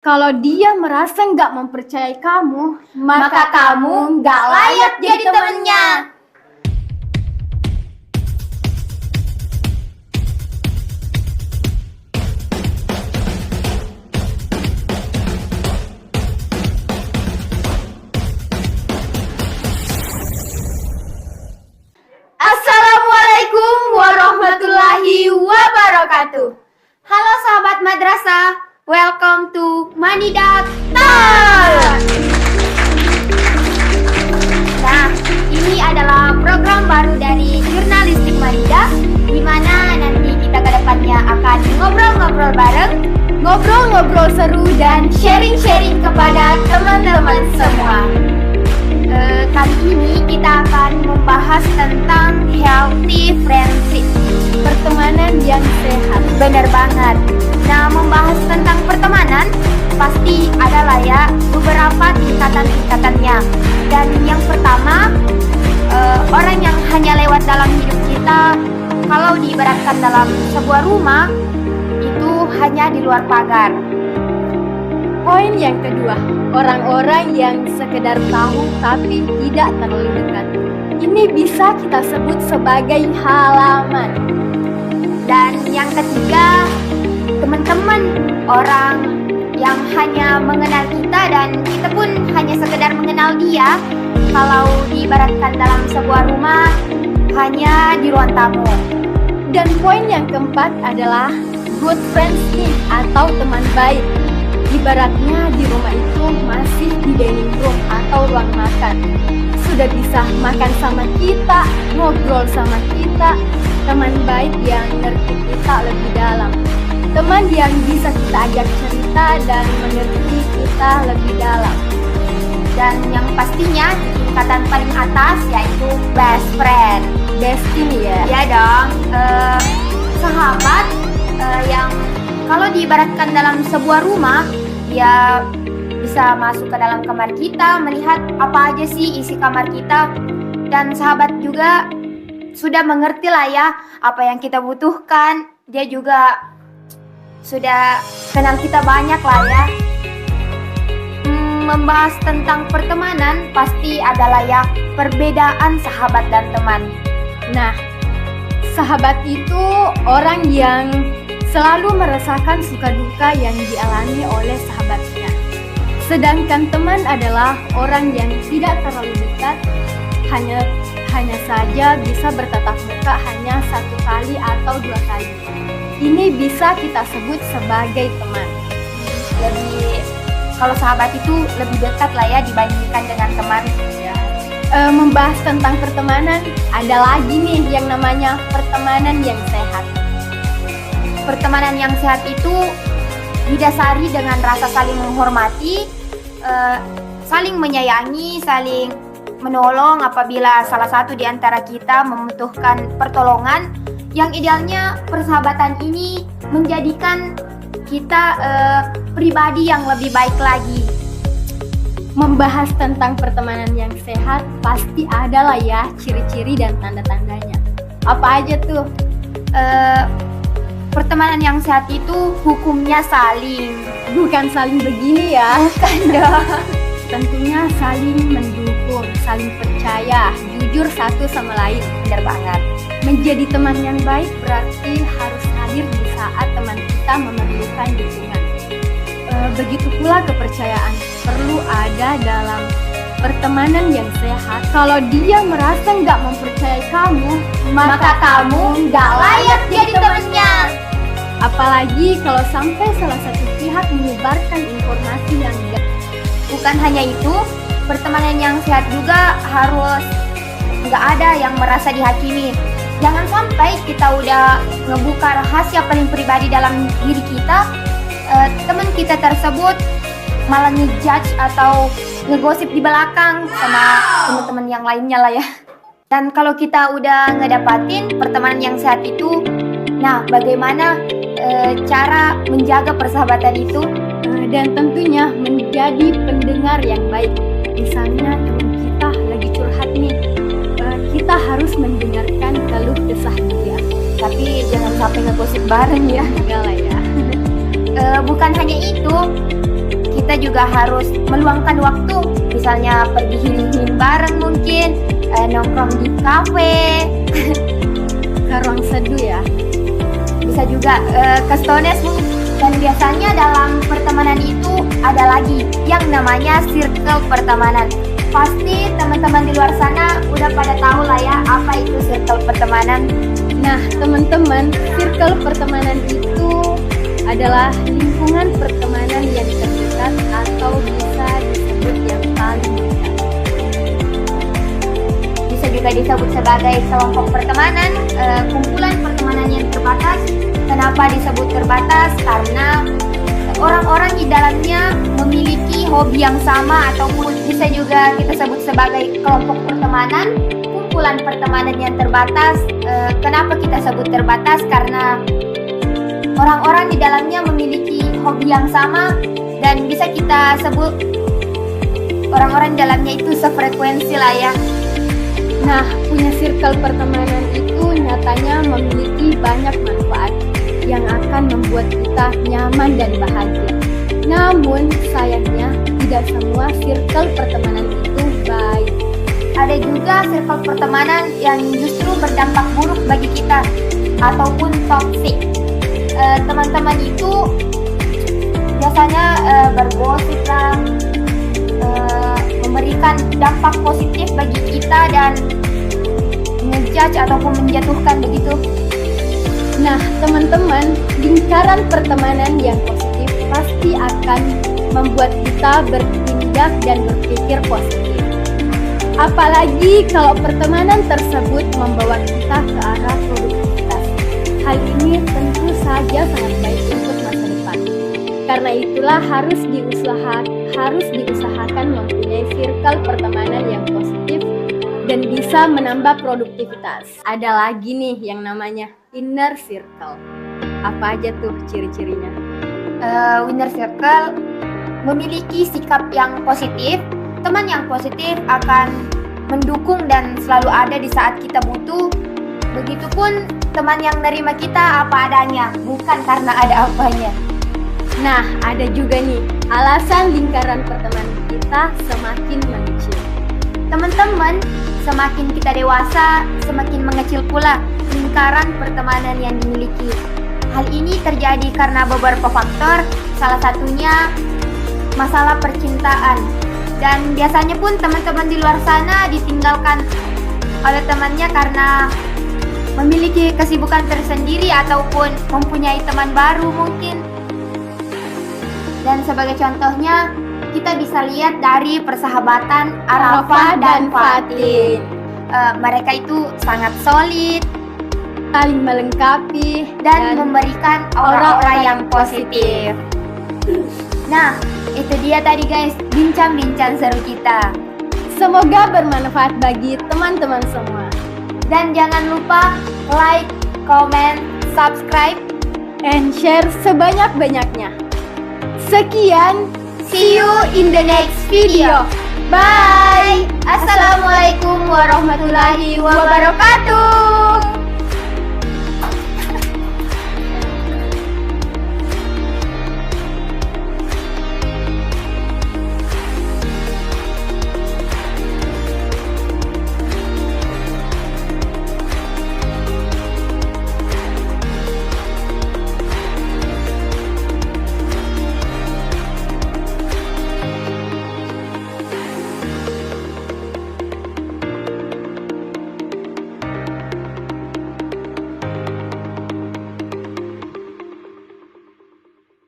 Kalau dia merasa nggak mempercayai kamu, maka kamu nggak layak jadi temennya. Assalamualaikum warahmatullahi wabarakatuh. Halo sahabat madrasah, welcome to Manidak Talk. Nah, ini adalah program baru dari Jurnalistik Manidak, di mana nanti kita ke depannya akan ngobrol-ngobrol bareng, ngobrol-ngobrol seru dan sharing-sharing kepada teman-teman semua. Kali ini kita akan membahas tentang healthy friendship, pertemanan yang sehat. benar banget. Nah, membahas tentang pertemanan pasti adalah ya beberapa tingkatan-tingkatannya. Dan yang pertama, orang yang hanya lewat dalam hidup kita, kalau diibaratkan dalam sebuah rumah, itu hanya di luar pagar. Poin yang kedua, orang-orang yang sekedar tahu tapi tidak terlalu dekat. Ini bisa kita sebut sebagai halaman. Dan yang ketiga, teman-teman, orang yang hanya mengenal kita dan kita pun hanya sekedar mengenal dia. Kalau diibaratkan dalam sebuah rumah, hanya di ruang tamu. Dan poin yang keempat adalah good friends nih, atau teman baik. Ibaratnya di rumah itu masih di dining room atau ruang makan. Sudah bisa makan sama kita, ngobrol sama kita, teman baik yang ngerti kita lebih dalam. Teman yang bisa kita ajak cerita dan mengerti kita lebih dalam. Dan yang pastinya tingkatan paling atas yaitu best friend. Bestie ya. Ya dong, sahabat yang kalau diibaratkan dalam sebuah rumah, dia bisa masuk ke dalam kamar kita, melihat apa aja sih isi kamar kita. Dan sahabat juga sudah mengerti lah ya apa yang kita butuhkan. Dia juga sudah kenal kita banyak lah ya. Membahas tentang pertemanan pasti adalah ya perbedaan sahabat dan teman. Nah, sahabat itu orang yang selalu merasakan suka duka yang dialami oleh sahabatnya. Sedangkan teman adalah orang yang tidak terlalu dekat, hanya saja bisa bertatap muka hanya 1 kali atau 2 kali. Ini bisa kita sebut sebagai teman. Kalau sahabat itu lebih dekat lah ya dibandingkan dengan teman. Membahas tentang pertemanan, ada lagi nih yang namanya pertemanan yang sehat. Pertemanan yang sehat itu didasari dengan rasa saling menghormati, saling menyayangi, saling menolong apabila salah satu di antara kita membutuhkan pertolongan. Yang idealnya persahabatan ini menjadikan kita pribadi yang lebih baik lagi. Membahas tentang pertemanan yang sehat pasti ada lah ya ciri-ciri dan tanda-tandanya. Apa aja tuh? Pertemanan yang sehat itu hukumnya saling. Bukan saling begini ya. Bukan dong. Tentunya saling mendukung, saling percaya, jujur satu sama lain. Benar banget. Menjadi teman yang baik berarti harus hadir di saat teman kita memerlukan dukungan. Begitu pula kepercayaan perlu ada dalam pertemanan yang sehat. Kalau dia merasa nggak mempercayai kamu, Maka kamu nggak layak jadi temennya. Apalagi kalau sampai salah satu pihak menyebarkan informasi yang enggak. Bukan hanya itu, pertemanan yang sehat juga harus nggak ada yang merasa dihakimi. Jangan sampai kita udah ngebuka rahasia paling pribadi dalam diri kita, teman kita tersebut malah ngejudge atau ngegosip di belakang sama teman-teman yang lainnya lah ya. Dan kalau kita udah ngedapatin pertemanan yang sehat itu, nah bagaimana cara menjaga persahabatan itu? Dan tentunya menjadi pendengar yang baik. Misalnya teman kita lagi curhat nih, kita harus mendengarkan keluh kesah dia. Tapi jangan sampai ngegosip bareng ya. Enggak lah ya. Bukan hanya itu, kita juga harus meluangkan waktu, misalnya pergi healing bareng mungkin, nongkrong di kafe, Ke ruang seduh ya. bisa juga ke Stones. Dan biasanya dalam pertemanan itu ada lagi yang namanya circle pertemanan. Pasti teman-teman di luar sana udah pada tahu lah ya apa itu circle pertemanan. Nah, teman-teman, circle pertemanan itu adalah lingkungan pertemanan yang terdekat atau bisa disebut yang paling dekat. Bisa juga disebut sebagai kelompok pertemanan, kumpulan pertemanan yang terbatas. Kenapa disebut terbatas? Karena orang-orang di dalamnya memiliki hobi yang sama, ataupun bisa juga kita sebut sebagai kelompok pertemanan, kumpulan pertemanan yang terbatas. Kenapa kita sebut terbatas? Karena orang-orang di dalamnya memiliki hobi yang sama dan bisa kita sebut orang-orang di dalamnya itu sefrekuensi lah ya. Nah, punya circle pertemanan itu nyatanya memiliki banyak manfaat yang akan membuat kita nyaman dan bahagia. Namun, sayangnya tidak semua circle pertemanan itu baik. Ada juga circle pertemanan yang justru berdampak buruk bagi kita ataupun toxic. Teman-teman itu biasanya bergosip lah, memberikan dampak positif bagi kita dan ngejudge ataupun menjatuhkan begitu. Nah, teman-teman, lingkaran pertemanan yang positif pasti akan membuat kita bertindak dan berpikir positif. Apalagi kalau pertemanan tersebut membawa kita ke arah produktivitas. Hal ini tentu saja sangat baik untuk masa depan. Karena itulah harus diusahakan mempunyai circle pertemanan yang positif dan bisa menambah produktivitas. Ada lagi nih yang namanya inner circle. Apa aja tuh ciri-cirinya? Winner circle memiliki sikap yang positif. Teman yang positif akan mendukung dan selalu ada di saat kita butuh. Begitupun teman yang nerima kita apa adanya, bukan karena ada apanya. Nah, ada juga nih alasan lingkaran pertemanan kita semakin mengecil. Teman-teman, semakin kita dewasa, semakin mengecil pula lingkaran pertemanan yang dimiliki. Hal ini terjadi karena beberapa faktor, salah satunya masalah percintaan. Dan biasanya pun teman-teman di luar sana ditinggalkan oleh temannya karena memiliki kesibukan tersendiri ataupun mempunyai teman baru mungkin. Dan sebagai contohnya, kita bisa lihat dari persahabatan Arafah dan Fatin. Mereka itu sangat solid, Saling melengkapi dan memberikan aura-aura yang positif. Nah, itu dia tadi guys, bincang-bincang seru kita. Semoga bermanfaat bagi teman-teman semua. Dan jangan lupa like, comment, subscribe, And share sebanyak-banyaknya. Sekian, see you in the next video. Bye. Assalamualaikum warahmatullahi wabarakatuh.